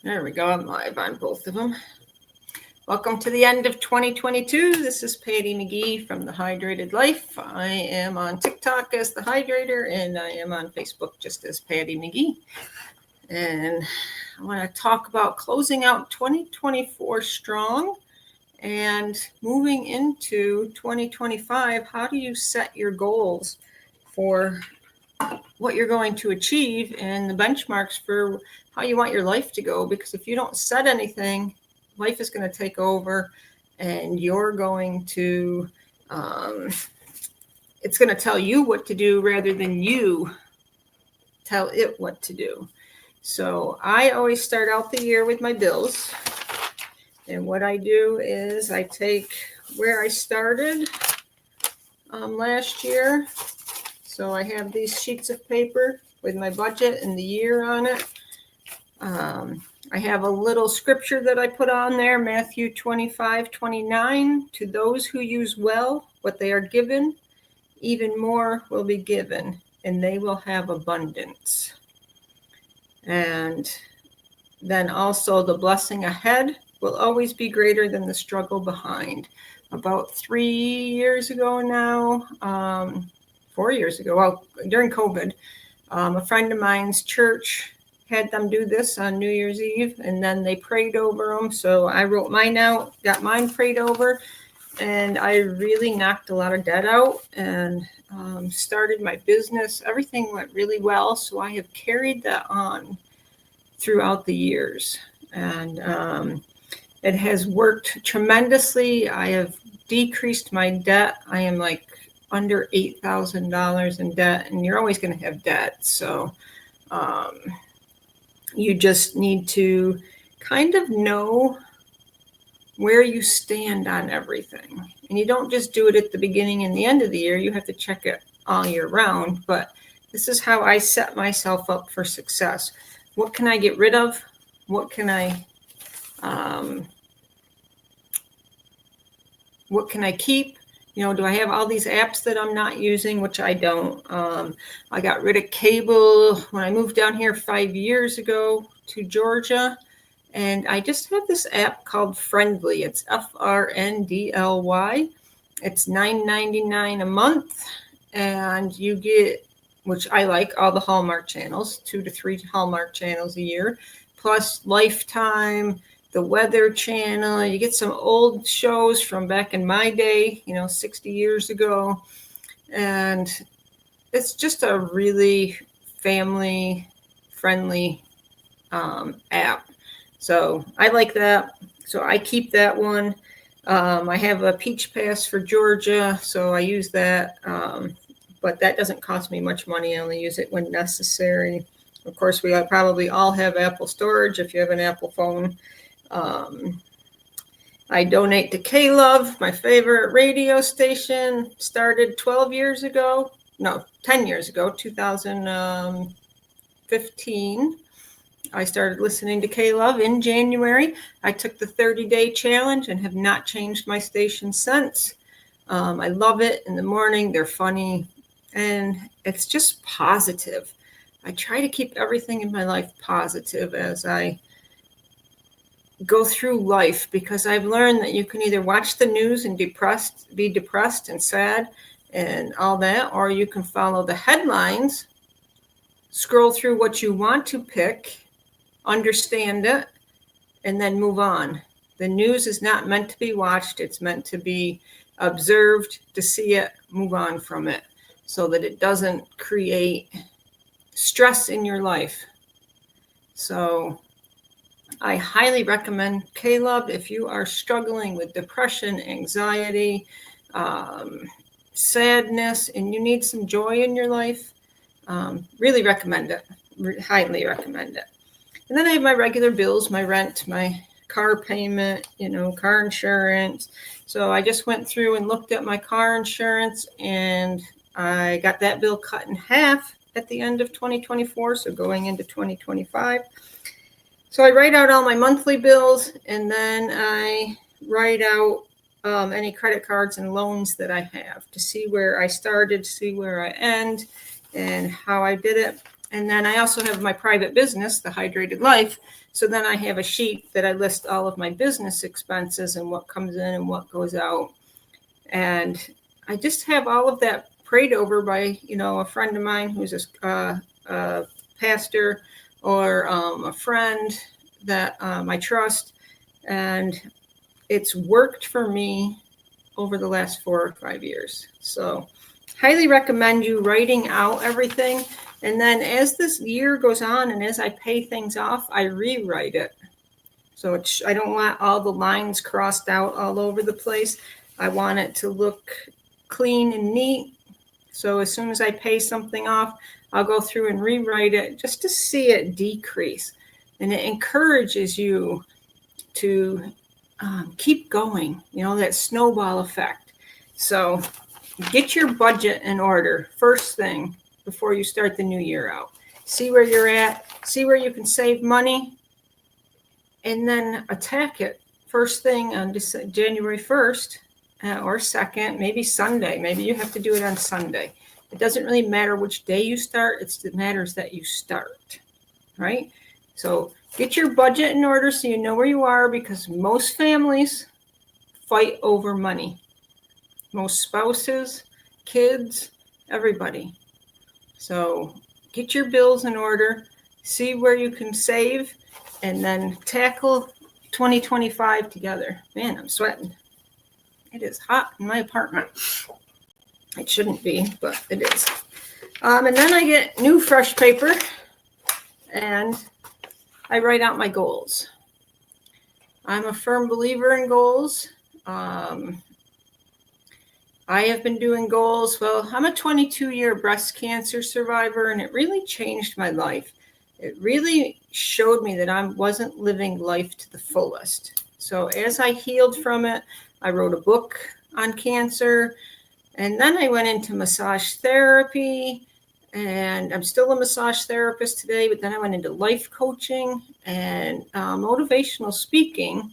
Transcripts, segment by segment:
There we go. I'm live on both of them. Welcome to the end of 2022. This is Patty McGee from The Hydrated Life. I am on TikTok as The Hydrator, and I am on Facebook just as Patty McGee. And I want to talk about closing out 2024 strong and moving into 2025. How do you set your goals for what you're going to achieve and the benchmarks for how you want your life to go? Because if you don't set anything, life is going to take over, and you're going to it's going to tell you what to do rather than you tell it what to do. So I always start out the year with my bills, and what I do is I take where I started last year. So I have these sheets of paper with my budget and the year on it. I have a little scripture that I put on there, Matthew 25:29. To those who use well what they are given, even more will be given, and they will have abundance. And then also the blessing ahead will always be greater than the struggle behind. About 3 years ago now, 4 years ago, well, during COVID, a friend of mine's church had them do this on New Year's Eve, and then they prayed over them. So I wrote mine out, got mine prayed over, and I really knocked a lot of debt out and started my business. Everything went really well, so I have carried that on throughout the years, and it has worked tremendously. I have decreased my debt. I am like under $8,000 in debt, and you're always going to have debt. So you just need to kind of know where you stand on everything. And you don't just do it at the beginning and the end of the year. You have to check it all year round. But this is how I set myself up for success. What can I get rid of? What can I keep? You know, do I have all these apps that I'm not using, which I don't? I got rid of cable when I moved down here 5 years ago to Georgia. And I just have this app called Frndly. It's FRNDLY. It's $9.99 a month. And you get, which I like, all the Hallmark channels, 2 to 3 Hallmark channels a year, plus Lifetime, the Weather Channel. You get some old shows from back in my day, 60 years ago. And it's just a really family-friendly app. So I like that. So I keep that one. I have a Peach Pass for Georgia, so I use that. But that doesn't cost me much money. I only use it when necessary. Of course, we probably all have Apple storage if you have an Apple phone. I donate to K-Love, my favorite radio station. Started 10 years ago, 2015. I started listening to K-Love in January. I took the 30-day challenge and have not changed my station since. I love it. In the morning, they're funny, and it's just positive. I try to keep everything in my life positive as I go through life, because I've learned that you can either watch the news and be depressed and sad and all that, or you can follow the headlines, scroll through what you want to pick, understand it, and then move on. The news is not meant to be watched. It's meant to be observed, to see it, move on from it, so that it doesn't create stress in your life. So I highly recommend K-Love if you are struggling with depression, anxiety, sadness, and you need some joy in your life. Really recommend it. Highly recommend it. And then I have my regular bills, my rent, my car payment, car insurance. So I just went through and looked at my car insurance, and I got that bill cut in half at the end of 2024. So going into 2025. So I write out all my monthly bills, and then I write out any credit cards and loans that I have to see where I started, see where I end, and how I did it. And then I also have my private business, The Hydrated Life. So then I have a sheet that I list all of my business expenses and what comes in and what goes out. And I just have all of that prayed over by, a friend of mine who's a pastor, or a friend that I trust. And it's worked for me over the last 4 or 5 years. So highly recommend you writing out everything. And then as this year goes on and as I pay things off, I rewrite it. So I don't want all the lines crossed out all over the place. I want it to look clean and neat. So as soon as I pay something off, I'll go through and rewrite it just to see it decrease. And it encourages you to keep going, that snowball effect. So get your budget in order first thing before you start the new year out. See where you're at, see where you can save money, and then attack it first thing on January 1st or 2nd, maybe Sunday. Maybe you have to do it on Sunday. It doesn't really matter which day you start. It matters that you start, right? So get your budget in order so you know where you are, because most families fight over money. Most spouses, kids, everybody. So get your bills in order, see where you can save, and then tackle 2025 together. Man, I'm sweating. It is hot in my apartment. It shouldn't be, but it is. And then I get new fresh paper and I write out my goals. I'm a firm believer in goals. I have been doing goals. Well, I'm a 22-year breast cancer survivor, and it really changed my life. It really showed me that I wasn't living life to the fullest. So as I healed from it, I wrote a book on cancer, and then I went into massage therapy, and I'm still a massage therapist today, but then I went into life coaching and motivational speaking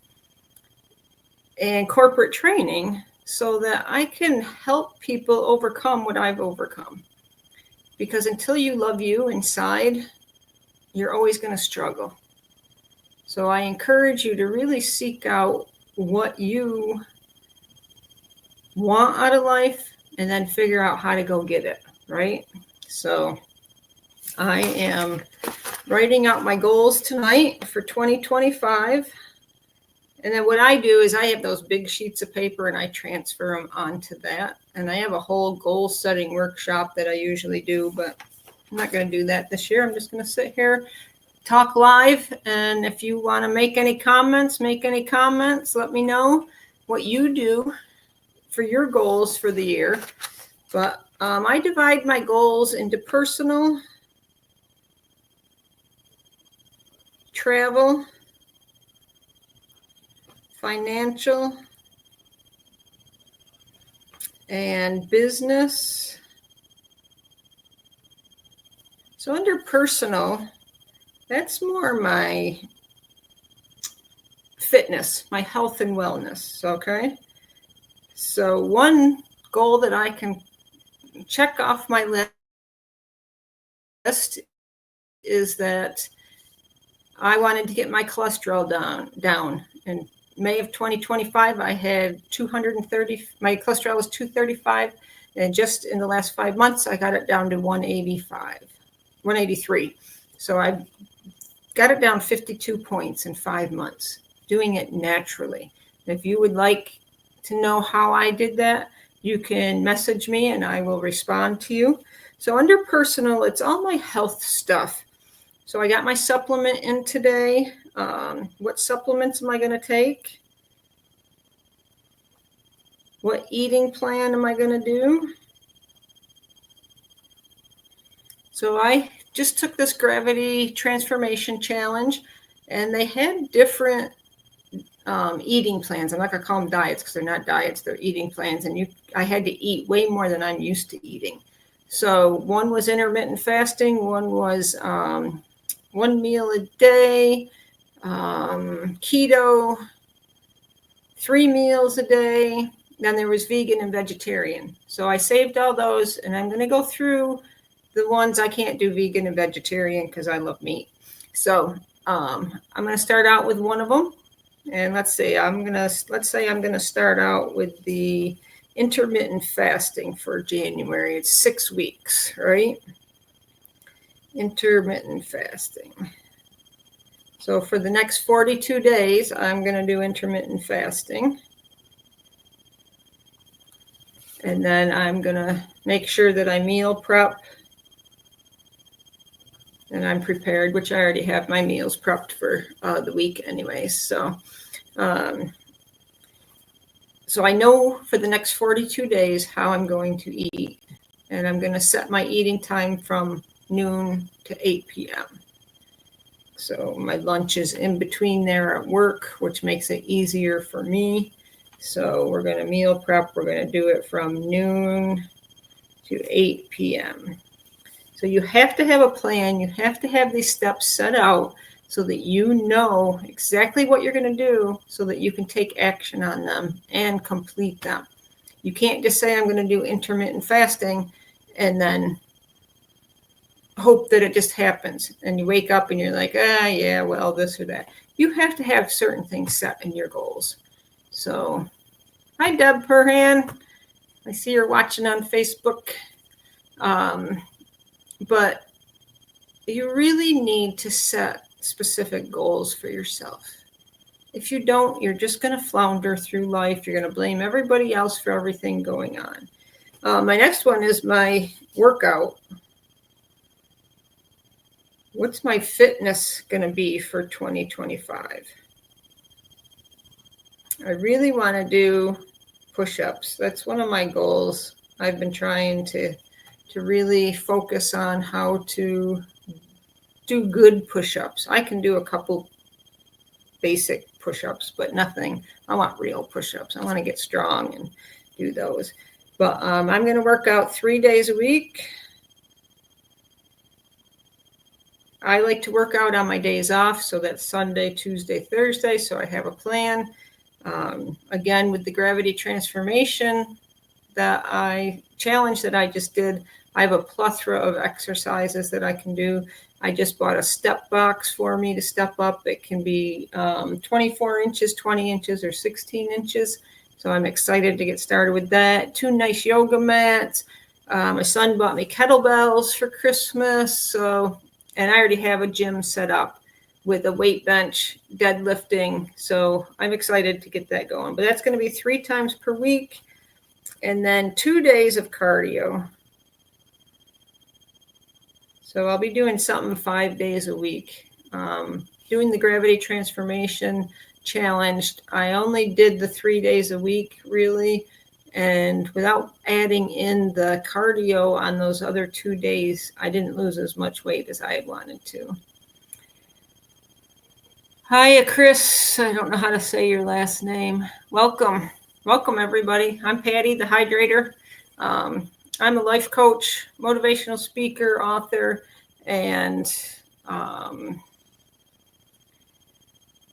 and corporate training, so that I can help people overcome what I've overcome. Because until you love you inside, you're always going to struggle. So I encourage you to really seek out what you want out of life and then figure out how to go get it, right? So I am writing out my goals tonight for 2025. And then what I do is I have those big sheets of paper and I transfer them onto that. And I have a whole goal setting workshop that I usually do, but I'm not going to do that this year. I'm just going to sit here, talk live. And if you want to make any comments, let me know what you do for your goals for the year. But I divide my goals into personal, travel, financial, and business. So under personal, that's more my fitness, my health and wellness, okay? So one goal that I can check off my list is that I wanted to get my cholesterol down. And May of 2025, I had 230, my cholesterol was 235. And just in the last 5 months, I got it down to 183. So I got it down 52 points in 5 months, doing it naturally. And if you would like to know how I did that, you can message me and I will respond to you. So under personal, it's all my health stuff. So I got my supplement in today. What supplements am I going to take? What eating plan am I going to do? So I just took this Gravity Transformation Challenge, and they had different eating plans. I'm not going to call them diets because they're not diets, they're eating plans. And I had to eat way more than I'm used to eating. So one was intermittent fasting, one was 1 meal a day, keto, 3 meals a day. Then there was vegan and vegetarian. So I saved all those, and I'm going to go through the ones I can't do vegan and vegetarian because I love meat. So I'm going to start out with one of them. And let's say I'm going to start out with the intermittent fasting for January. It's 6 weeks, right? Intermittent fasting. So for the next 42 days, I'm going to do intermittent fasting. And then I'm going to make sure that I meal prep and I'm prepared, which I already have my meals prepped for the week anyways. So I know for the next 42 days how I'm going to eat. And I'm going to set my eating time from noon to 8 p.m. So my lunch is in between there at work, which makes it easier for me. So we're going to meal prep. We're going to do it from noon to 8 p.m. So you have to have a plan. You have to have these steps set out so that you know exactly what you're going to do so that you can take action on them and complete them. You can't just say, I'm going to do intermittent fasting and then hope that it just happens. And you wake up and you're like, yeah, well, this or that. You have to have certain things set in your goals. So, hi, Deb Perhan. I see you're watching on Facebook. But you really need to set specific goals for yourself. If you don't, you're just going to flounder through life. You're going to blame everybody else for everything going on. My next one is my workout. What's my fitness going to be for 2025? I really want to do push-ups. That's one of my goals. I've been trying to really focus on how to do good push-ups. I can do a couple basic push-ups, but nothing. I want real push-ups. I want to get strong and do those. But I'm going to work out 3 days a week. I like to work out on my days off, so that's Sunday, Tuesday, Thursday, so I have a plan. Again, with the gravity transformation challenge that I just did, I have a plethora of exercises that I can do. I just bought a step box for me to step up. It can be 24 inches, 20 inches, or 16 inches. So I'm excited to get started with that. 2 nice yoga mats. My son bought me kettlebells for Christmas. And I already have a gym set up with a weight bench, deadlifting. So I'm excited to get that going. But that's going to be 3 times per week. And then 2 days of cardio. So I'll be doing something 5 days a week. Doing the gravity transformation challenge. I only did the 3 days a week, really. And without adding in the cardio on those other 2 days, I didn't lose as much weight as I had wanted to. Hiya, Chris. I don't know how to say your last name. Welcome. Welcome, everybody. I'm Patty, the Hydrator. I'm a life coach, motivational speaker, author, and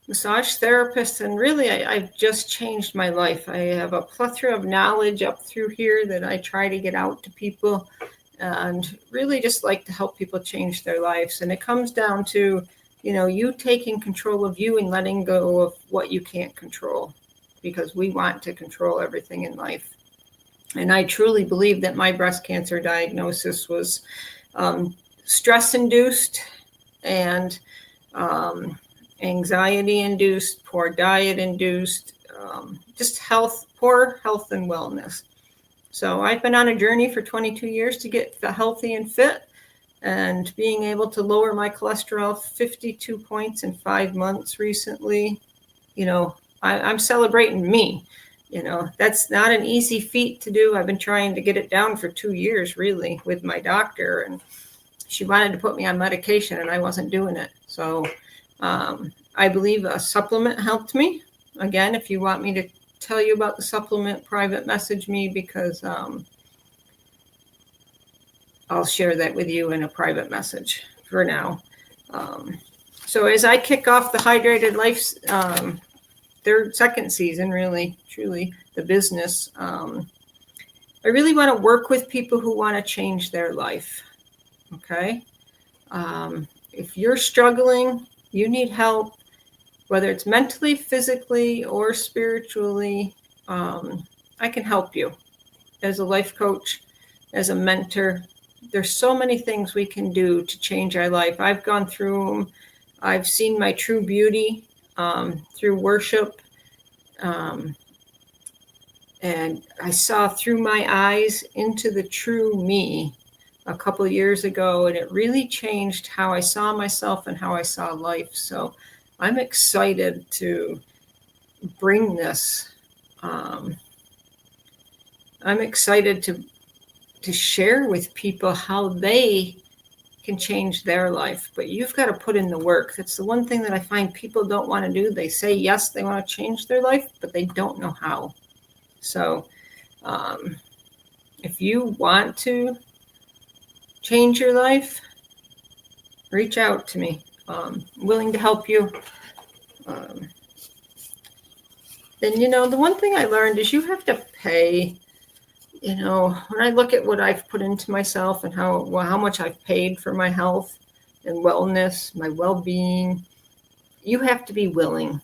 massage therapist. And really, I've just changed my life. I have a plethora of knowledge up through here that I try to get out to people and really just like to help people change their lives. And it comes down to, you taking control of you and letting go of what you can't control, because we want to control everything in life. And I truly believe that my breast cancer diagnosis was stress-induced and anxiety-induced, poor diet-induced, just poor health and wellness. So I've been on a journey for 22 years to get healthy and fit, and being able to lower my cholesterol 52 points in 5 months recently. I'm celebrating me. That's not an easy feat to do. I've been trying to get it down for 2 years, really, with my doctor, and she wanted to put me on medication and I wasn't doing it. So I believe a supplement helped me. Again, if you want me to tell you about the supplement, private message me, because I'll share that with you in a private message for now. So as I kick off the Hydrated Life, their second season, really, truly, the business, I really want to work with people who want to change their life. Okay. If you're struggling, you need help, whether it's mentally, physically, or spiritually, I can help you as a life coach, as a mentor. There's so many things we can do to change our life. I've gone through them. I've seen my true beauty through worship. And I saw through my eyes into the true me a couple of years ago, and it really changed how I saw myself and how I saw life. So I'm excited to bring this. I'm excited to share with people how they can change their life, but you've got to put in the work. That's the one thing that I find people don't want to do. They say, yes, they want to change their life, but they don't know how. So if you want to change your life, reach out to me. I'm willing to help you. Then, the one thing I learned is you have to pay. When I look at what I've put into myself and how much I've paid for my health and wellness, my well-being, you have to be willing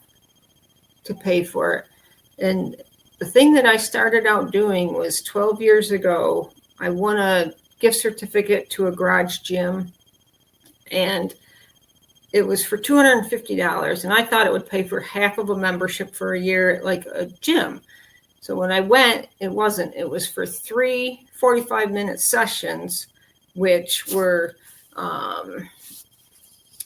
to pay for it. And the thing that I started out doing was 12 years ago, I won a gift certificate to a garage gym, and it was for $250. And I thought it would pay for half of a membership for a year at like a gym. So when I went, it wasn't. It was for 3 45-minute sessions, which were,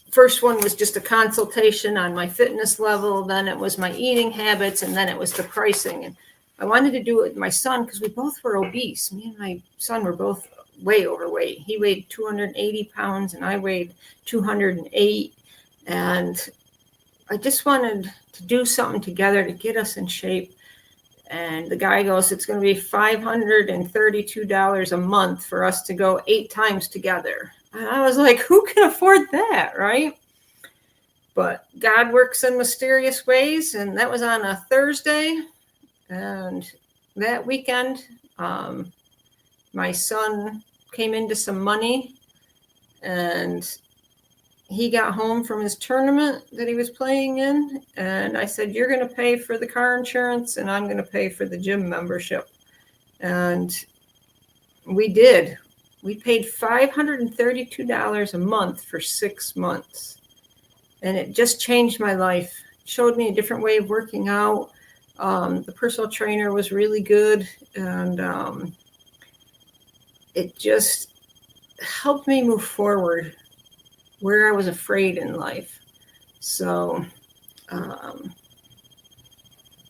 first one was just a consultation on my fitness level. Then it was my eating habits, and then it was the pricing. And I wanted to do it with my son because we both were obese. Me and my son were both way overweight. He weighed 280 pounds and I weighed 208. And I just wanted to do something together to get us in shape. And the guy goes, it's going to be $532 a month for us to go 8 times together. And I was like, who can afford that, right? But God works in mysterious ways. And that was on a Thursday. And that weekend, my son came into some money, and he got home from his tournament that he was playing in. And I said, you're going to pay for the car insurance and I'm going to pay for the gym membership. And we did. We paid $532 a month for 6 months. And it just changed my life. It showed me a different way of working out. The personal trainer was really good. And it just helped me move forward where I was afraid in life. So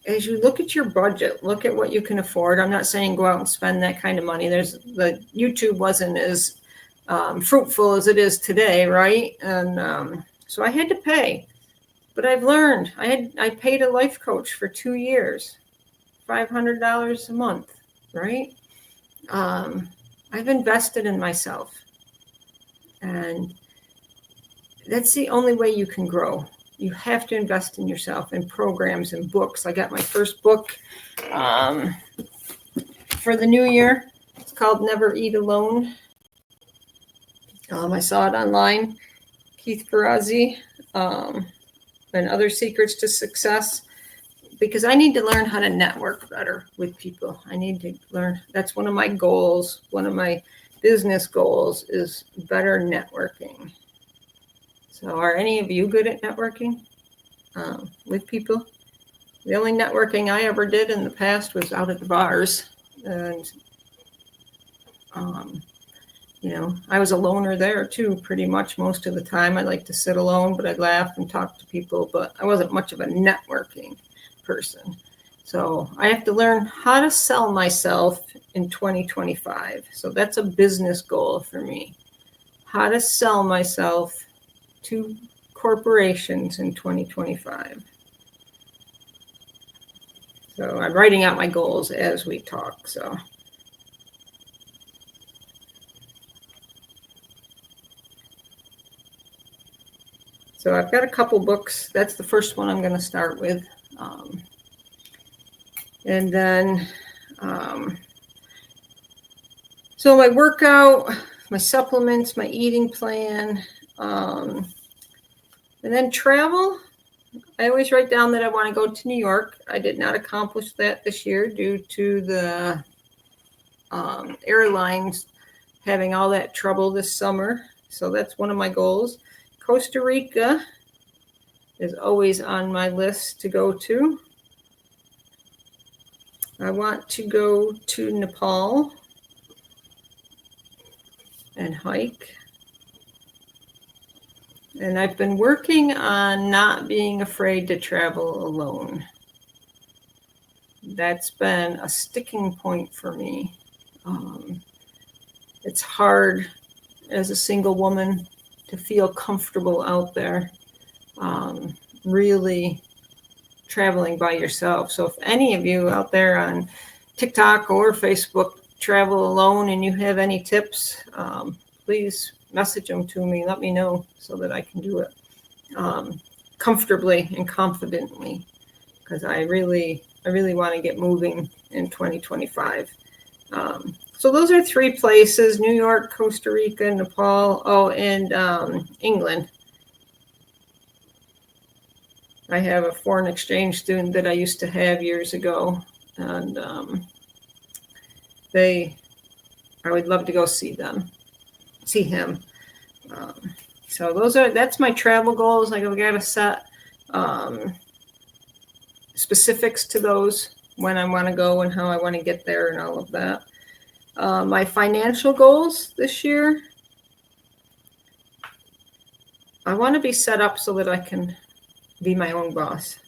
as you look at your budget, look at what you can afford. I'm not saying go out and spend that kind of money. The YouTube wasn't as fruitful as it is today, right? And so I had to pay. But I've learned. I paid a life coach for 2 years, $500 a month, right? I've invested in myself. And that's the only way you can grow. You have to invest in yourself, in programs and books. I got my first book for the new year. It's called Never Eat Alone. I saw it online. Keith Ferrazzi, and Other Secrets to Success, because I need to learn how to network better with people. I need to learn. That's one of my goals. One of my business goals is better networking. So are any of you good at networking with people? The only networking I ever did in the past was out at the bars. And, I was a loner there too, pretty much most of the time. I like to sit alone, but I'd laugh and talk to people, but I wasn't much of a networking person. So I have to learn how to sell myself in 2025. So that's a business goal for me. How to sell myself to corporations in 2025. So I'm writing out my goals as we talk. So I've got a couple books. That's the first one I'm going to start with. And then, so my workout, my supplements, my eating plan, and then travel. I always write down that I want to go to New York. I did not accomplish that this year due to the airlines having all that trouble this summer. So that's one of my goals. Costa Rica is always on my list to go to. I want to go to Nepal and hike. And I've been working on not being afraid to travel alone. That's been a sticking point for me. It's hard as a single woman to feel comfortable out there, really traveling by yourself. So if any of you out there on TikTok or Facebook travel alone and you have any tips, please message them to me. Let me know so that I can do it comfortably and confidently, because I really want to get moving in 2025. So those are 3 places: New York, Costa Rica, Nepal, and England. I have a foreign exchange student that I used to have years ago, and I would love to go see him. So that's my travel goals. Like, I've got to set specifics to those, when I want to go and how I want to get there and all of that. My financial goals this year, I want to be set up so that I can be my own boss.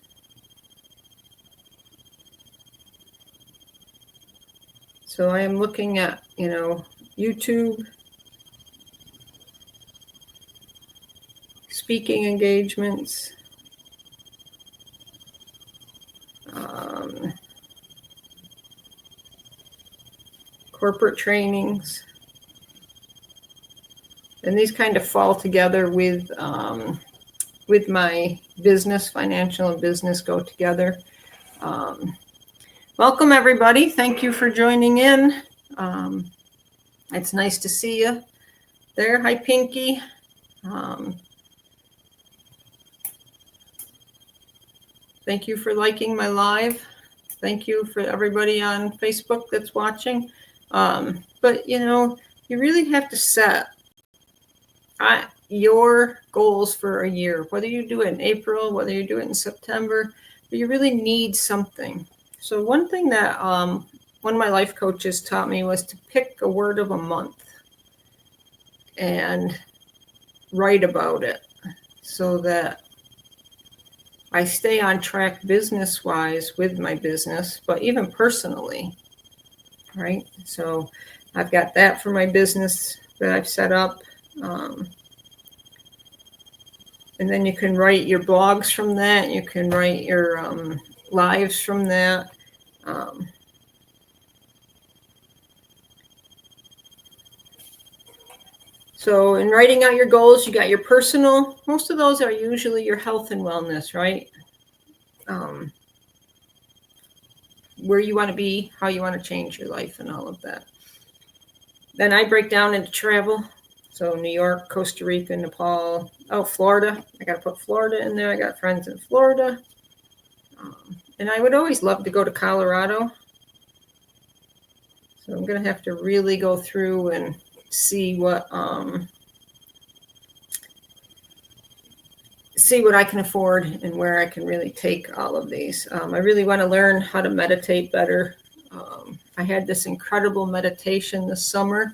So I am looking at, YouTube, speaking engagements, corporate trainings, and these kind of fall together with my business. Financial and business go together. Welcome, everybody. Thank you for joining in. It's nice to see you there. Hi, Pinky. Thank you for liking my live. Thank you for everybody on Facebook that's watching. But you really have to set your goals for a year, whether you do it in April, whether you do it in September, but you really need something. So one thing that one of my life coaches taught me was to pick a word of a month and write about it, so that I stay on track business-wise with my business, but even personally, right? So I've got that for my business that I've set up. And then you can write your blogs from that. You can write your lives from that. So in writing out your goals, you got your personal. Most of those are usually your health and wellness, right? Where you want to be, how you want to change your life, and all of that. Then I break down into travel. So New York, Costa Rica, Nepal, Florida. I got to put Florida in there. I got friends in Florida. And I would always love to go to Colorado. So I'm going to have to really go through and see what I can afford and where I can really take all of these. I really want to learn how to meditate better. I had this incredible meditation this summer,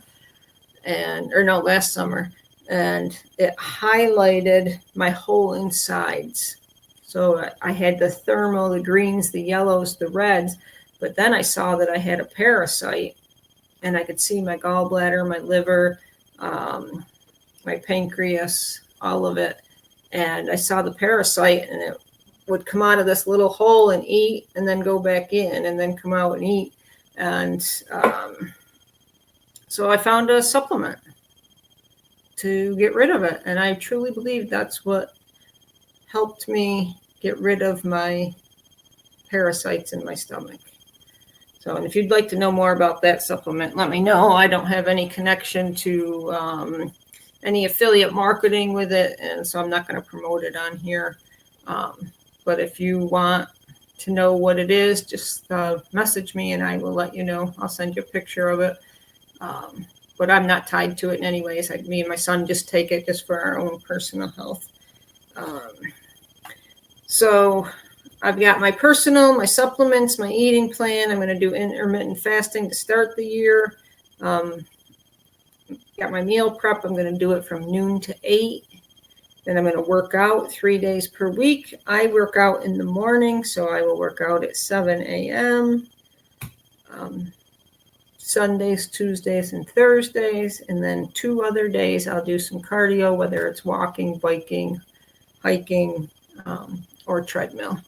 last summer, and it highlighted my whole insides. So I had the thermal, the greens, the yellows, the reds, but then I saw that I had a parasite, and I could see my gallbladder, my liver, my pancreas, all of it. And I saw the parasite, and it would come out of this little hole and eat, and then go back in, and then come out and eat. And so I found a supplement to get rid of it. And I truly believe that's what helped me get rid of my parasites in my stomach. So, and if you'd like to know more about that supplement, let me know. I don't have any connection to any affiliate marketing with it, and so I'm not going to promote it on here. But if you want to know what it is, just message me and I will let you know. I'll send you a picture of it. But I'm not tied to it in any ways. Me and my son just take it just for our own personal health. So I've got my personal, my supplements, my eating plan. I'm going to do intermittent fasting to start the year. Got my meal prep. I'm going to do it from noon to 8. Then I'm going to work out 3 days per week. I work out in the morning, so I will work out at 7 a.m. Sundays, Tuesdays, and Thursdays. And then 2 other days I'll do some cardio, whether it's walking, biking, hiking, or treadmill.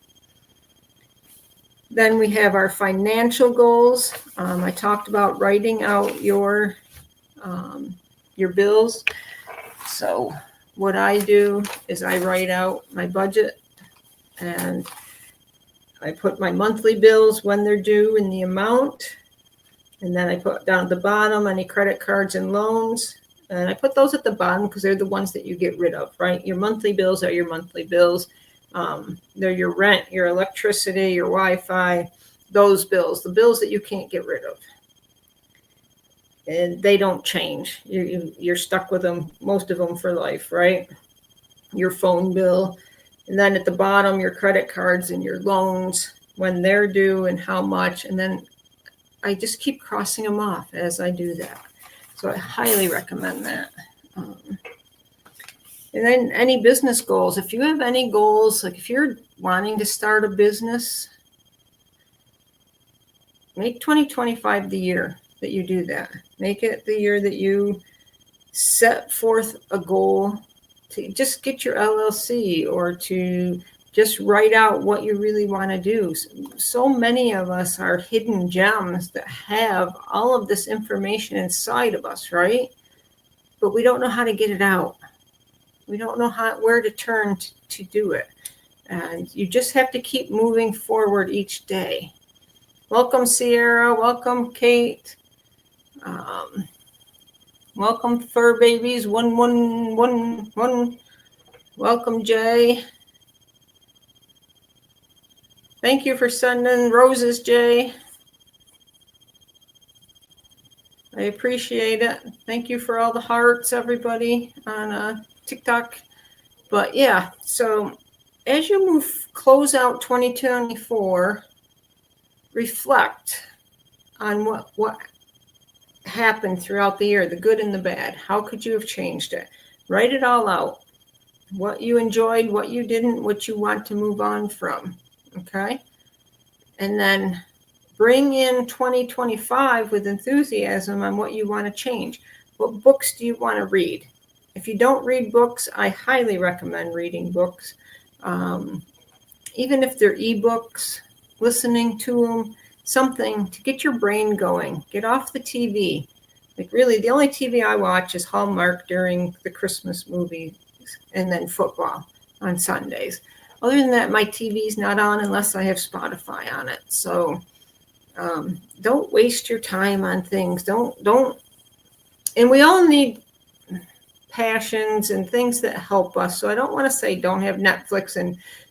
Then we have our financial goals. I talked about writing out your bills. So what I do is I write out my budget and I put my monthly bills when they're due and the amount. And then I put down at the bottom any credit cards and loans. And I put those at the bottom because they're the ones that you get rid of, right? Your monthly bills are your monthly bills. They're your rent, your electricity, your Wi-Fi, those bills, the bills that you can't get rid of. And they don't change. You're stuck with them, most of them for life, right? Your phone bill. And then at the bottom, your credit cards and your loans, when they're due and how much. And then I just keep crossing them off as I do that. So I highly recommend that. And then any business goals. If you have any goals, like if you're wanting to start a business, make 2025 the year that you do that. Make it the year that you set forth a goal to just get your LLC or to just write out what you really want to do. So many of us are hidden gems that have all of this information inside of us, right? But we don't know how to get it out. We don't know where to turn to do it. And you just have to keep moving forward each day. Welcome, Sierra. Welcome, Kate. Welcome, Fur Babies. 11111. Welcome, Jay. Thank you for sending roses, Jay. I appreciate it. Thank you for all the hearts, everybody, on TikTok. But yeah, so as you close out 2024, reflect on what happened throughout the year, the good and the bad. How could you have changed it? Write it all out. What you enjoyed, what you didn't, what you want to move on from. Okay? And then bring in 2025 with enthusiasm on what you want to change. What books do you want to read? If you don't read books, I highly recommend reading books. Even if they're ebooks, listening to them, something to get your brain going. Get off the TV. Like really, the only TV I watch is Hallmark during the Christmas movies and then football on Sundays. Other than that, my TV's not on unless I have Spotify on it. So don't waste your time on things. Don't. And we all need passions and things that help us. So I don't want to say don't have Netflix,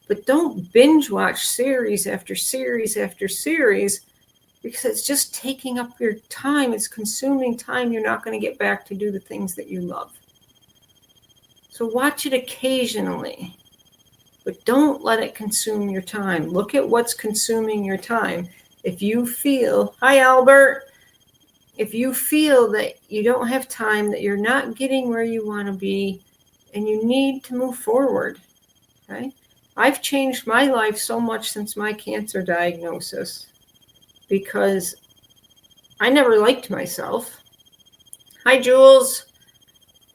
but don't binge watch series after series after series, because it's just taking up your time. It's consuming time you're not going to get back to do the things that you love. So watch it occasionally, but don't let it consume your time. Look at what's consuming your time. If you feel, hi Albert, if you feel that you don't have time, that you're not getting where you want to be, and you need to move forward, okay? I've changed my life so much since my cancer diagnosis because I never liked myself. Hi, Jules.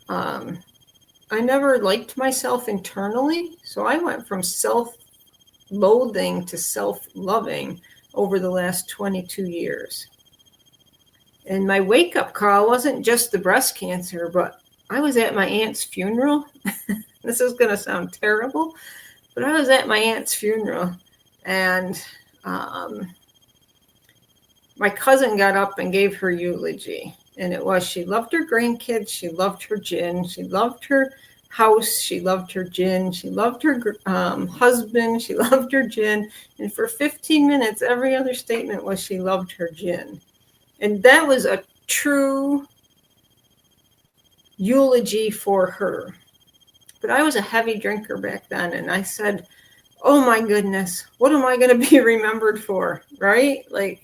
I never liked myself internally, so I went from self-loathing to self-loving over the last 22 years. And my wake-up call wasn't just the breast cancer, but I was at my aunt's funeral. This is going to sound terrible, but I was at my aunt's funeral, and my cousin got up and gave her eulogy. And it was, she loved her grandkids, she loved her gin, she loved her house, she loved her gin, she loved her husband, she loved her gin. And for 15 minutes, every other statement was she loved her gin. And that was a true eulogy for her. But I was a heavy drinker back then, and I said, oh my goodness, what am I going to be remembered for, right? Like,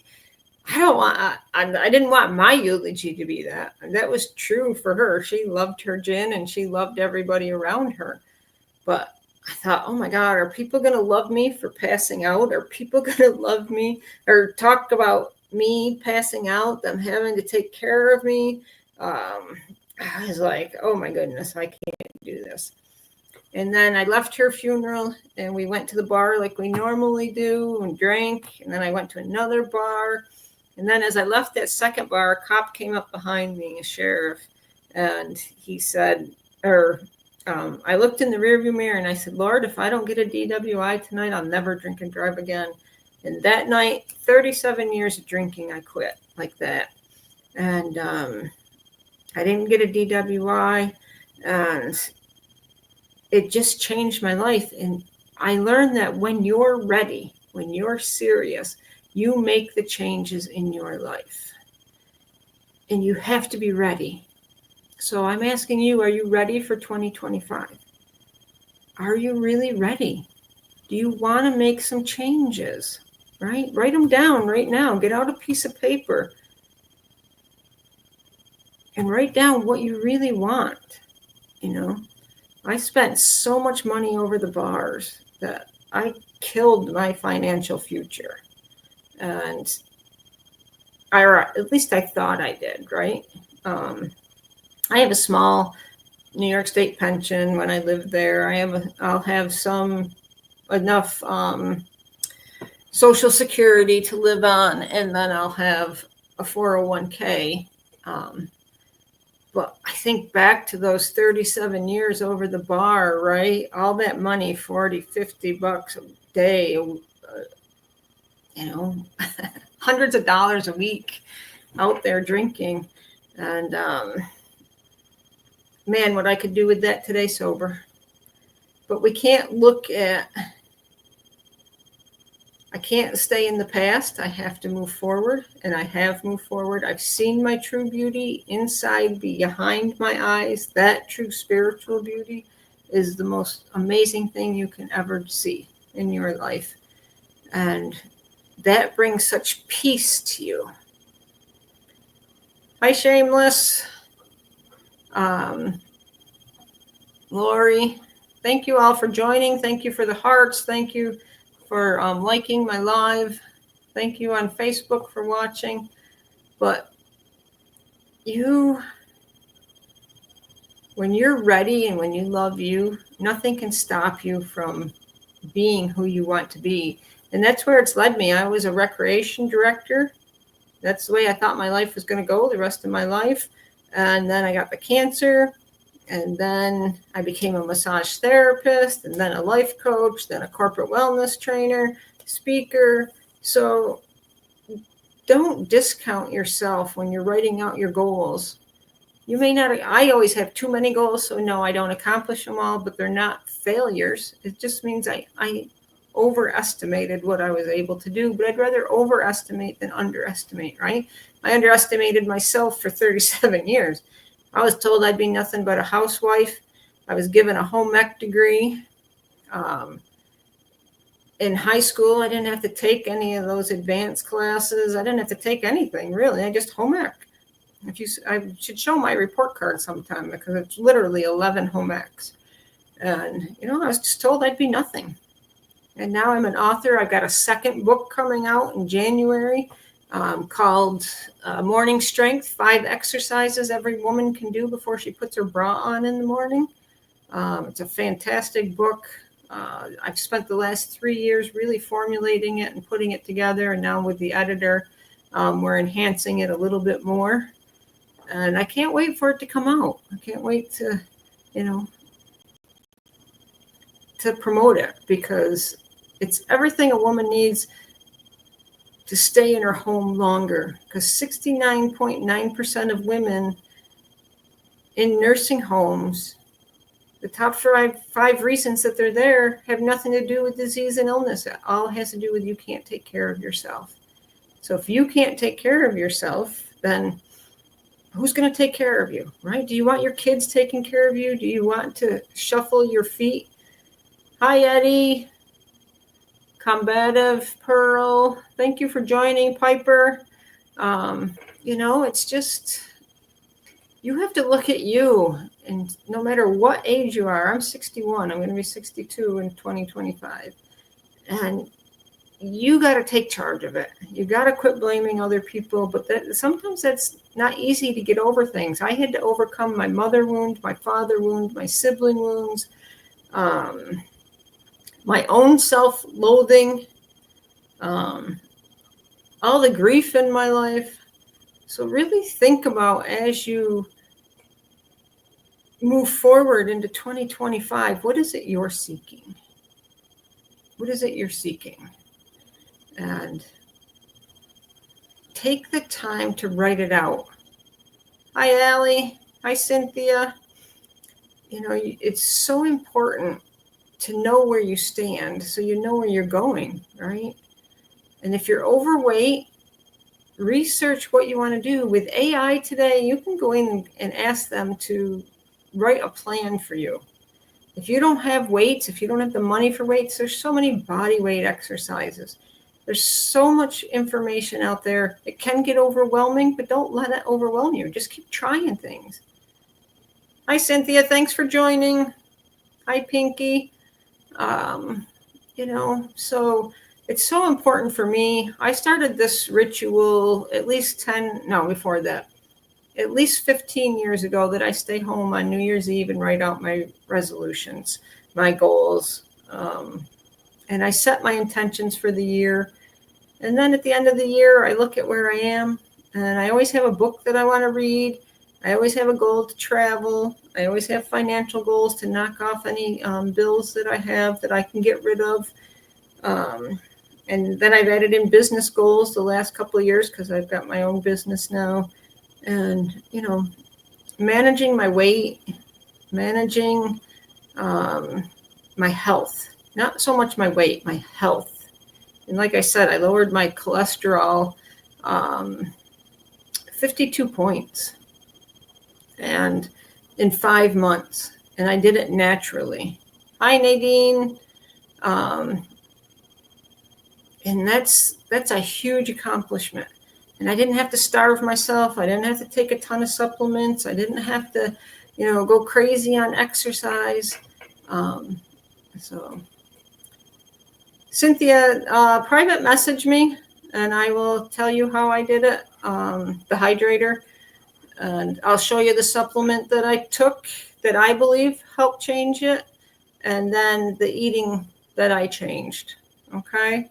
I didn't want my eulogy to be that. And that was true for her. She loved her gin and she loved everybody around her. But I thought, oh my God, are people going to love me for passing out? Are people going to love me or talk about me passing out, them having to take care of me? I was like, oh my goodness, I can't do this. And then I left her funeral and we went to the bar like we normally do and drank. And then I went to another bar. And then as I left that second bar, a cop came up behind me, a sheriff, and he said, I looked in the rearview mirror and I said, Lord, if I don't get a DWI tonight, I'll never drink and drive again. And that night, 37 years of drinking, I quit like that. And I didn't get a DWI, and it just changed my life. And I learned that when you're ready, when you're serious, you make the changes in your life. And you have to be ready. So I'm asking you, are you ready for 2025? Are you really ready? Do you want to make some changes? Right? Write them down right now. Get out a piece of paper and write down what you really want. I spent so much money over the bars that I killed my financial future. And at least I thought I did, right? I have a small New York State pension when I lived there. I'll have enough Social Security to live on, and then I'll have a 401k. But I think back to those 37 years over the bar, right? All that money, $40, $50 a day, hundreds of dollars a week out there drinking. And man, what I could do with that today sober. But we can't I can't stay in the past. I have to move forward, and I have moved forward. I've seen my true beauty inside, behind my eyes. That true spiritual beauty is the most amazing thing you can ever see in your life. And that brings such peace to you. Hi, Shameless. Lori, thank you all for joining. Thank you for the hearts. Thank you for liking my live. Thank you on Facebook for watching. But when you're ready and when you love you, nothing can stop you from being who you want to be. And that's where it's led me. I was a recreation director. That's the way I thought my life was going to go the rest of my life. And then I got the cancer. And then I became a massage therapist, and then a life coach, then a corporate wellness trainer, speaker. So don't discount yourself when you're writing out your goals. You may not, I always have too many goals, so no, I don't accomplish them all, but they're not failures. It just means I overestimated what I was able to do, but I'd rather overestimate than underestimate, right? I underestimated myself for 37 years. I was told I'd be nothing but a housewife. I was given a home ec degree. In high school, I didn't have to take any of those advanced classes. I didn't have to take anything, really. I just home ec. I should show my report card sometime because it's literally 11 home ecs. And, I was just told I'd be nothing. And now I'm an author. I've got a second book coming out in January. Called Morning Strength, 5 exercises every woman can do before she puts her bra on in the morning. It's a fantastic book. I've spent the last 3 years really formulating it and putting it together. And now with the editor, we're enhancing it a little bit more. And I can't wait for it to come out. I can't wait to promote it, because it's everything a woman needs to stay in her home longer, because 69.9% of women in nursing homes, the top five reasons that they're there have nothing to do with disease and illness. It all has to do with you can't take care of yourself. So if you can't take care of yourself, then who's going to take care of you, right? Do you want your kids taking care of you? Do you want to shuffle your feet? Hi, Eddie. Combative Pearl. Thank you for joining, Piper. It's just, you have to look at you, and no matter what age you are, I'm 61, I'm going to be 62 in 2025. And you got to take charge of it. You got to quit blaming other people, but sometimes that's not easy to get over things. I had to overcome my mother wound, my father wound, my sibling wounds, my own self-loathing, all the grief in my life. So really think about, as you move forward into 2025, what is it you're seeking? What is it you're seeking? And take the time to write it out. Hi, Allie. Hi, Cynthia. It's so important to know where you stand so you know where you're going, right? And if you're overweight, research what you want to do. With AI today, you can go in and ask them to write a plan for you. If you don't have weights, if you don't have the money for weights, there's so many body weight exercises. There's so much information out there. It can get overwhelming, but don't let it overwhelm you. Just keep trying things. Hi, Cynthia. Thanks for joining. Hi, Pinky. So it's so important for me. I started this ritual at least 15 years ago, that I stay home on New Year's Eve and write out my resolutions, my goals. And I set my intentions for the year. And then at the end of the year, I look at where I am, and I always have a book that I want to read. I always have a goal to travel. I always have financial goals to knock off any bills that I have that I can get rid of. And then I've added in business goals the last couple of years, because I've got my own business now. And, managing my weight, managing my health, not so much my weight, my health. And like I said, I lowered my cholesterol 52 points and in 5 months. And I did it naturally. Hi, Nadine. And that's a huge accomplishment. And I didn't have to starve myself. I didn't have to take a ton of supplements. I didn't have to, go crazy on exercise. So Cynthia, private message me, and I will tell you how I did it. The hydrator, and I'll show you the supplement that I took that I believe helped change it, and then the eating that I changed. Okay.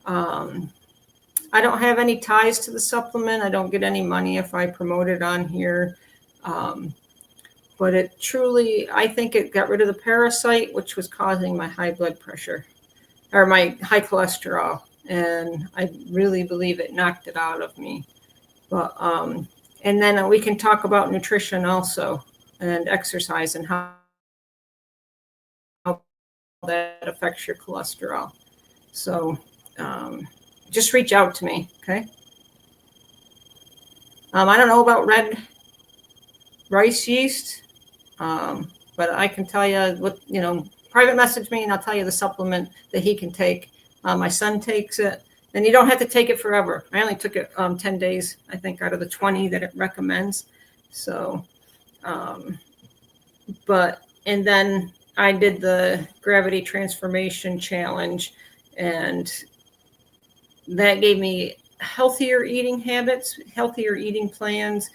I don't have any ties to the supplement. I don't get any money if I promote it on here. But it truly, I think it got rid of the parasite, which was causing my high blood pressure or my high cholesterol. And I really believe it knocked it out of me. But, and then we can talk about nutrition also, and exercise, and how that affects your cholesterol. So, just reach out to me, okay? I don't know about red rice yeast, but I can tell you what, private message me and I'll tell you the supplement that he can take. My son takes it, and you don't have to take it forever. I only took it 10 days, I think, out of the 20 that it recommends. So, and then I did the Gravity Transformation Challenge, and that gave me healthier eating habits, healthier eating plans,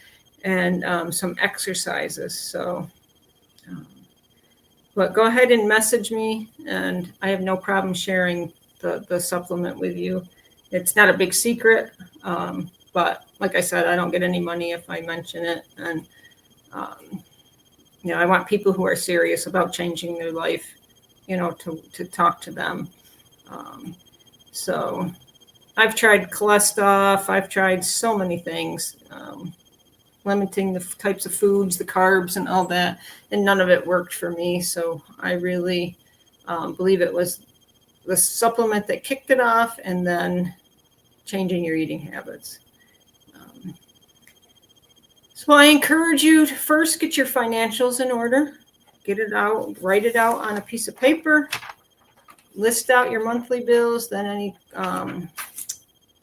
and some exercises. So, but go ahead and message me, and I have no problem sharing the supplement with you. It's not a big secret, but like I said, I don't get any money if I mention it. And, I want people who are serious about changing their life, to talk to them. So I've tried cholesterol. I've tried so many things, limiting the types of foods, the carbs, and all that, and none of it worked for me. So I really believe it was the supplement that kicked it off, and then changing your eating habits. So I encourage you to first get your financials in order, get it out, write it out on a piece of paper, list out your monthly bills, then any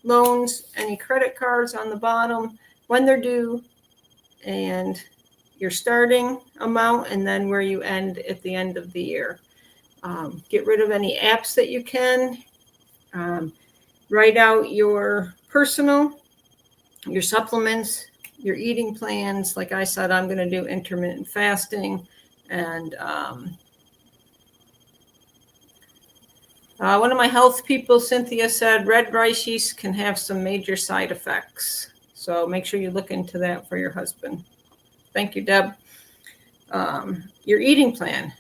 loans, any credit cards on the bottom, when they're due, and your starting amount, and then where you end at the end of the year. Get rid of any apps that you can. Write out your personal, your supplements, your eating plans. Like I said, I'm going to do intermittent fasting, and one of my health people, Cynthia, said red rice yeast can have some major side effects. So make sure you look into that for your husband. Thank you, Deb. Your eating plan.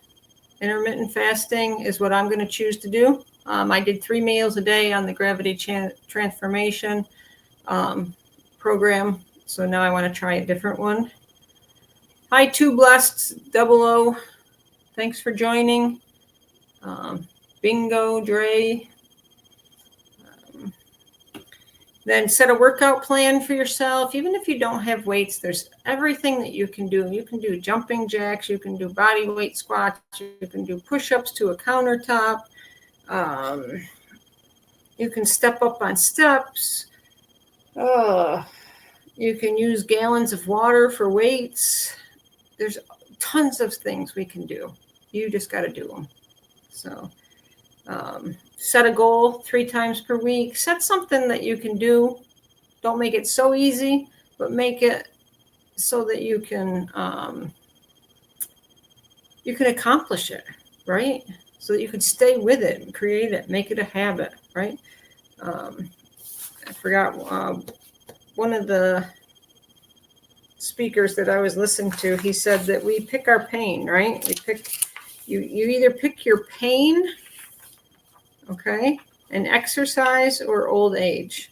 Intermittent fasting is what I'm going to choose to do. I did 3 meals a day on the Gravity Transformation program. So now I want to try a different one. Hi, Two Blessed 00. Thanks for joining. Bingo, Dre. Then set a workout plan for yourself. Even if you don't have weights, there's everything that you can do. You can do jumping jacks. You can do body weight squats. You can do push-ups to a countertop. You can step up on steps. You can use gallons of water for weights. There's tons of things we can do. You just got to do them. So set a goal 3 times per week. Set something that you can do. Don't make it so easy, but make it so that you can accomplish it, right? So that you can stay with it and create it, make it a habit, right? I forgot one of the speakers that I was listening to, he said that we pick our pain, right? You either pick your pain, okay, and exercise, or old age.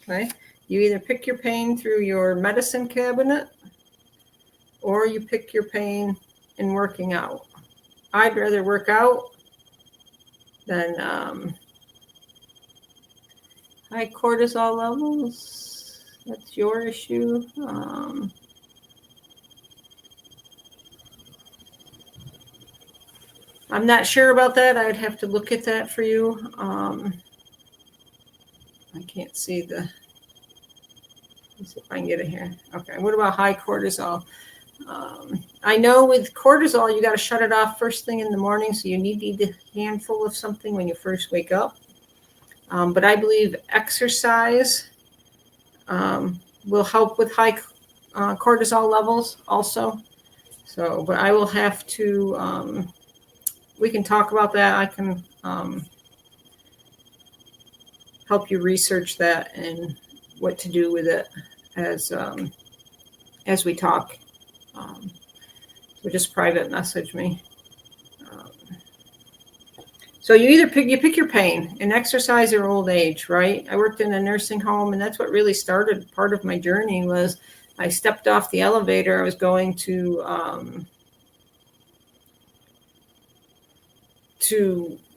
Okay, you either pick your pain through your medicine cabinet, or you pick your pain in working out. I'd rather work out than high cortisol levels. That's your issue. I'm not sure about that. I'd have to look at that for you. I can't see the, let's see if I can get it here. Okay, what about high cortisol? I know with cortisol, you got to shut it off first thing in the morning. So you need to eat a handful of something when you first wake up. But I believe exercise will help with high cortisol levels also. So, but I will have to, we can talk about that. I can help you research that and what to do with it as we talk. So just private message me. So you either pick your pain, and exercise or old age, right? I worked in a nursing home, and that's what really started part of my journey. Was I stepped off the elevator. I was going to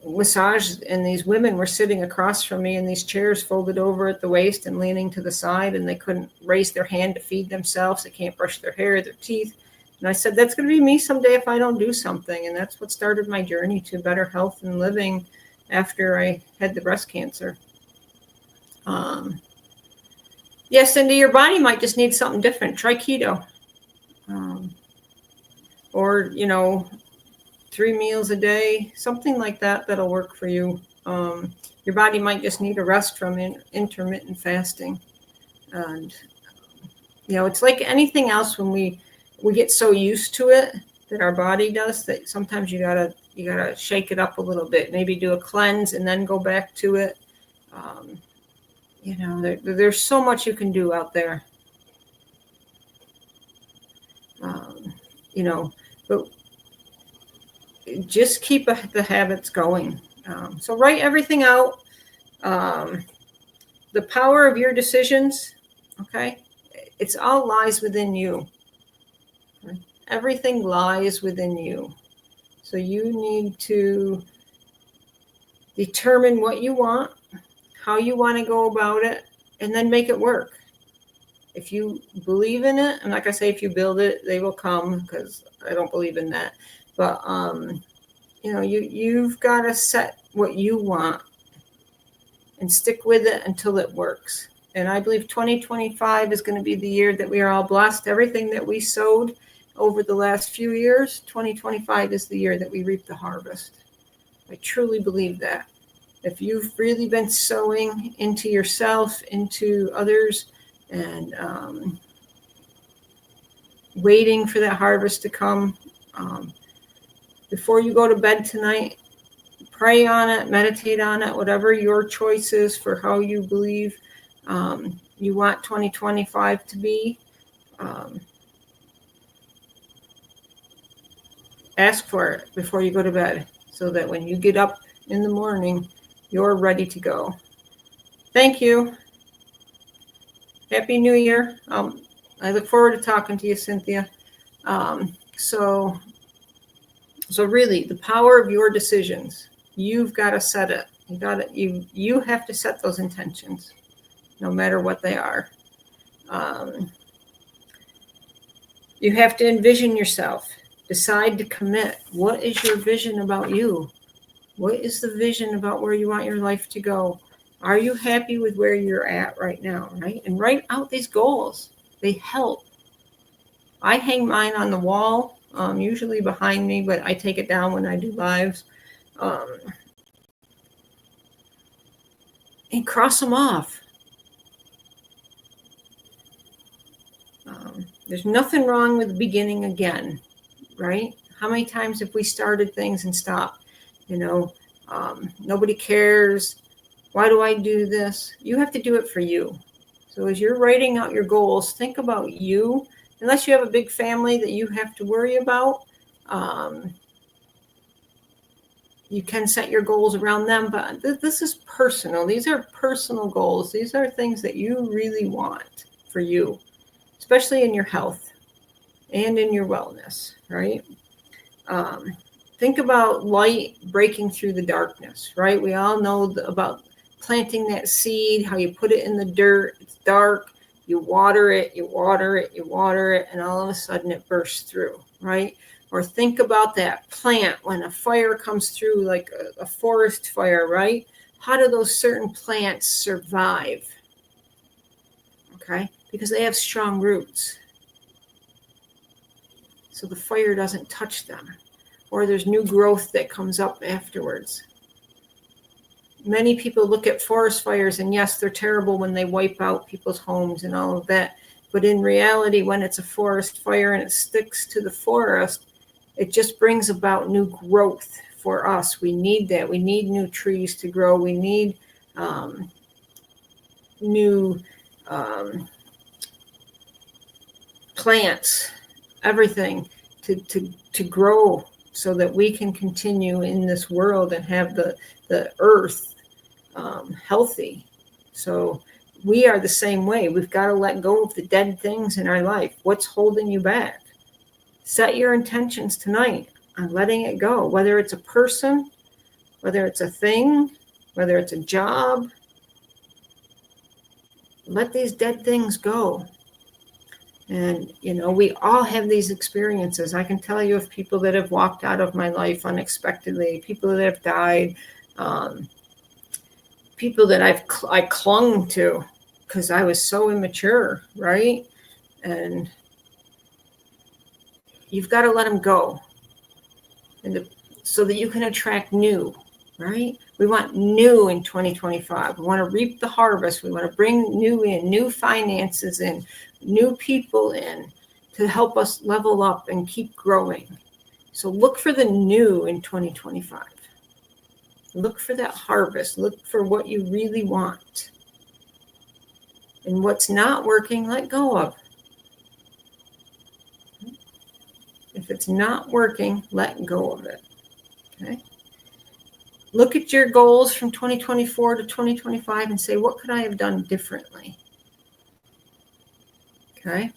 massage, and these women were sitting across from me in these chairs folded over at the waist and leaning to the side, and they couldn't raise their hand to feed themselves. They can't brush their hair, their teeth. And I said, that's going to be me someday if I don't do something. And that's what started my journey to better health and living after I had the breast cancer. Yes, Cindy, your body might just need something different. Try keto. Or, 3 meals a day, something like that, that'll work for you. Your body might just need a rest from intermittent fasting. And, it's like anything else when we get so used to it that our body does, that sometimes you gotta shake it up a little bit, maybe do a cleanse and then go back to it. There's so much you can do out there. But just keep the habits going. So write everything out. the power of your decisions, okay, it's all lies within you. Everything lies within you. So you need to determine what you want, how you want to go about it, and then make it work. If you believe in it, and like I say, if you build it, they will come, because I don't believe in that. But you've got to set what you want and stick with it until it works. And I believe 2025 is going to be the year that we are all blessed. Everything that we sowed over the last few years, 2025 is the year that we reap the harvest. I truly believe that. If you've really been sowing into yourself, into others, and waiting for that harvest to come, before you go to bed tonight, pray on it, meditate on it, whatever your choice is for how you believe you want 2025 to be. Ask for it before you go to bed, so that when you get up in the morning, you're ready to go. Thank you. Happy New Year. I look forward to talking to you, Cynthia. So really, the power of your decisions, you've got to set it. You have to set those intentions, no matter what they are. You have to envision yourself. Decide to commit. What is your vision about you? What is the vision about where you want your life to go? Are you happy with where you're at right now, right? And write out these goals. They help. I hang mine on the wall, usually behind me, but I take it down when I do lives. And cross them off. There's nothing wrong with beginning again, right? How many times have we started things and stopped? Nobody cares. Why do I do this? You have to do it for you. So as you're writing out your goals, think about you. Unless you have a big family that you have to worry about, you can set your goals around them. But this is personal. These are personal goals. These are things that you really want for you, especially in your health and in your wellness, right? Think about light breaking through the darkness, right? We all know about planting that seed, how you put it in the dirt. It's dark. You water it, you water it, you water it, and all of a sudden it bursts through, right? Or think about that plant when a fire comes through, like a forest fire, right? How do those certain plants survive? Okay, because they have strong roots. So the fire doesn't touch them. Or there's new growth that comes up afterwards. Many people look at forest fires, and yes, they're terrible when they wipe out people's homes and all of that. But in reality, when it's a forest fire and it sticks to the forest, it just brings about new growth for us. We need that. We need new trees to grow. We need new plants, everything to grow, so that we can continue in this world and have the earth healthy. So we are the same way. We've got to let go of the dead things in our life. What's holding you back? Set your intentions tonight on letting it go, whether it's a person, whether it's a thing, whether it's a job. Let these dead things go. And, we all have these experiences. I can tell you of people that have walked out of my life unexpectedly, people that have died, people that I clung to because I was so immature, right? And you've got to let them go, so that you can attract new, right? We want new in 2025. We want to reap the harvest. We want to bring new in, new finances in, new people in, to help us level up and keep growing. So look for the new in 2025. Look for that harvest. Look for what you really want. And what's not working, let go of. If it's not working, let go of it. Okay? look at your goals from 2024 to 2025 and say, what could I have done differently? Okay.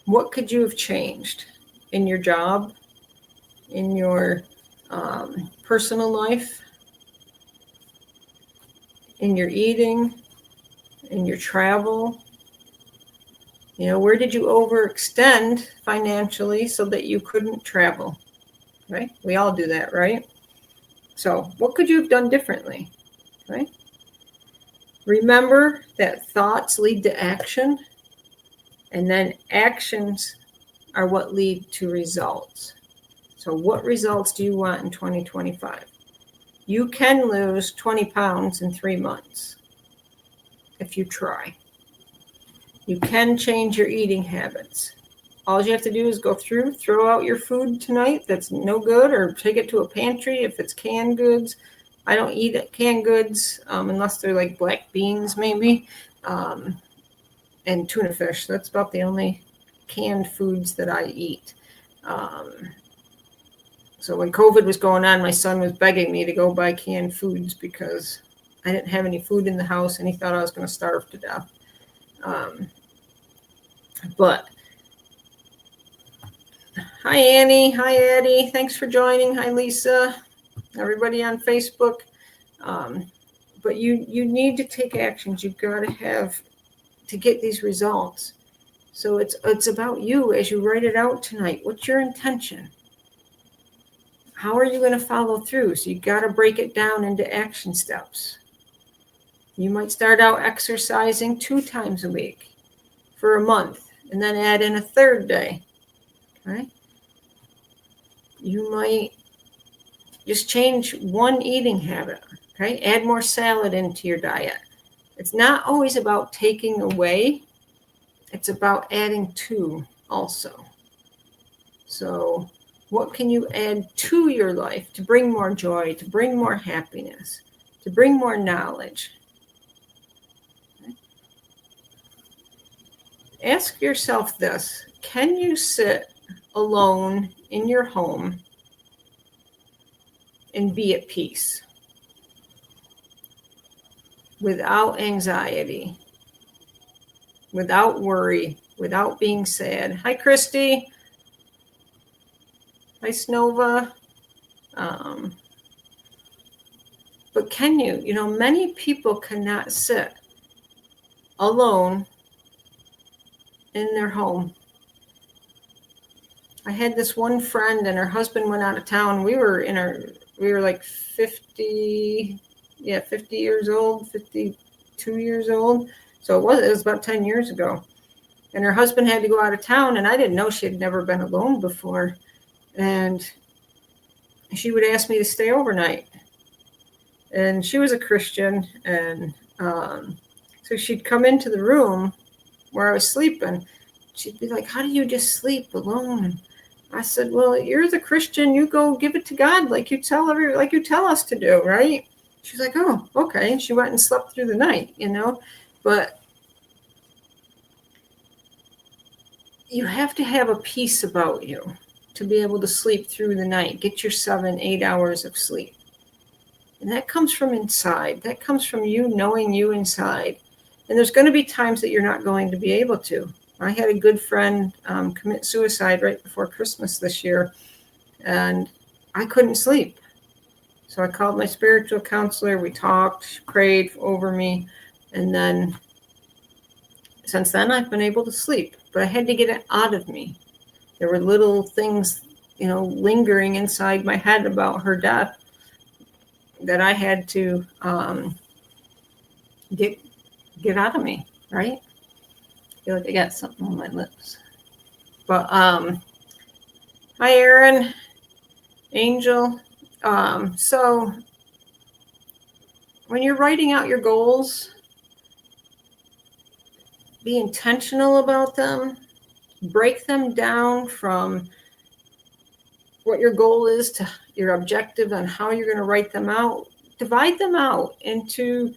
What could you have changed in your job, in your personal life, in your eating, in your travel? Where did you overextend financially so that you couldn't travel? Right? We all do that, right? So what could you have done differently? Right? Remember that thoughts lead to action, and then actions are what lead to results. So what results do you want in 2025? You can lose 20 pounds in 3 months if you try. You can change your eating habits. All you have to do is go through, throw out your food tonight that's no good, or take it to a pantry if it's canned goods. I don't eat canned goods unless they're like black beans maybe, and tuna fish. That's about the only canned foods that I eat. So when COVID was going on, my son was begging me to go buy canned foods because I didn't have any food in the house and he thought I was going to starve to death. But hi, Annie. Hi, Eddie. Thanks for joining. Hi, Lisa. Everybody on Facebook. But you need to take actions. You've got to have to get these results. So it's about you as you write it out tonight. What's your intention? How are you going to follow through? So you got to break it down into action steps. You might start out exercising 2 times a week for a month and then add in a third day. Okay? You might just change one eating habit. Okay? Add more salad into your diet. It's not always about taking away. It's about adding to also. So what can you add to your life to bring more joy, to bring more happiness, to bring more knowledge? Okay. Ask yourself this: can you sit alone in your home and be at peace without anxiety, without worry, without being sad? Hi, Christy. Hi, Snova. But can you? Many people cannot sit alone in their home. I had this one friend and her husband went out of town. We were like 50 years old, 52 years old. So it was about 10 years ago. And her husband had to go out of town, and I didn't know she had never been alone before. And she would ask me to stay overnight. And she was a Christian. And so she'd come into the room where I was sleeping. She'd be like, how do you just sleep alone? And I said, well, you're the Christian. You go give it to God like you tell us to do, right? She's like, oh, okay. And she went and slept through the night, But you have to have a peace about you to be able to sleep through the night, get your 7-8 hours of sleep. And that comes from inside. That comes from you knowing you inside. And there's going to be times that you're not going to be able to. I had a good friend commit suicide right before Christmas this year, and I couldn't sleep. So I called my spiritual counselor. We talked, she prayed over me. And then since then, I've been able to sleep. But I had to get it out of me. There were little things, lingering inside my head about her death that I had to get out of me, right? I feel like I got something on my lips. But hi, Aaron, Angel. So when you're writing out your goals, be intentional about them. Break them down from what your goal is to your objective and how you're going to write them out. Divide them out into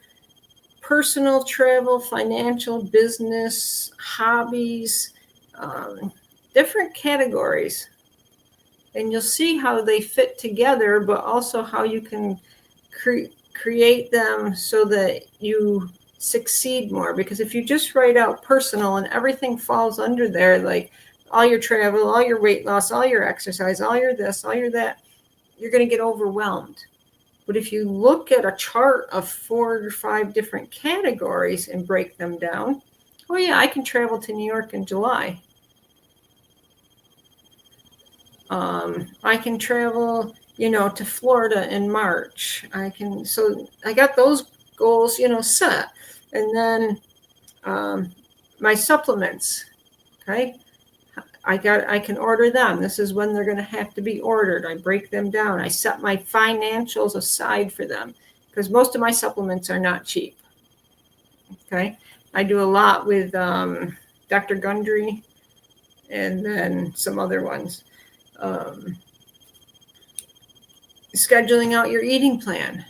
personal, travel, financial, business, hobbies, different categories. and you'll see how they fit together, but also how you can create them so that you succeed more. Because if you just write out personal and everything falls under there, like all your travel, all your weight loss, all your exercise, all your this, all your that, you're going to get overwhelmed. But if you look at a chart of 4 or 5 different categories and break them down, oh yeah, I can travel to New York in July. I can travel, to Florida in March. So I got those goals, set. And then my supplements, okay? I can order them. This is when they're going to have to be ordered. I break them down. I set my financials aside for them because most of my supplements are not cheap. Okay. I do a lot with Dr. Gundry and then some other ones. Scheduling out your eating plan.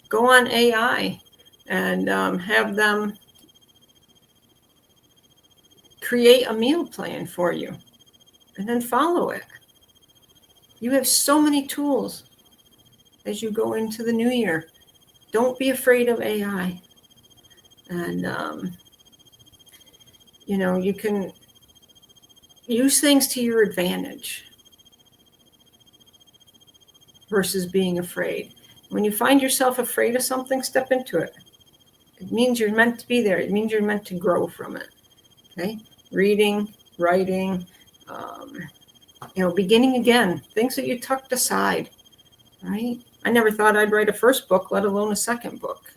Go on AI and have them create a meal plan for you and then follow it. You have so many tools as you go into the new year. Don't be afraid of AI. And, you can use things to your advantage versus being afraid. When you find yourself afraid of something, step into it. It means you're meant to be there. It means you're meant to grow from it. Okay? Reading, writing, beginning again, things that you tucked aside, right? I never thought I'd write a first book, let alone a second book.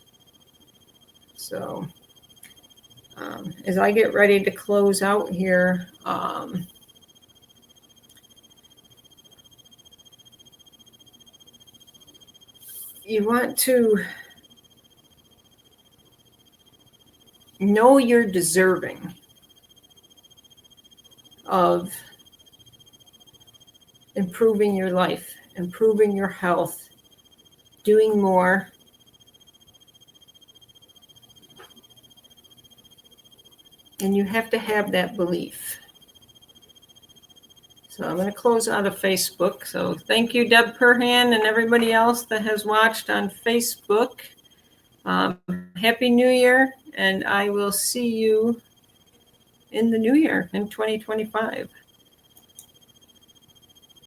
So as I get ready to close out here, you want to know you're deserving of improving your life, improving your health, doing more. And you have to have that belief. So I'm going to close out of Facebook. So thank you, Deb Perhan, and everybody else that has watched on Facebook. Happy New Year, and I will see you in the new year in 2025.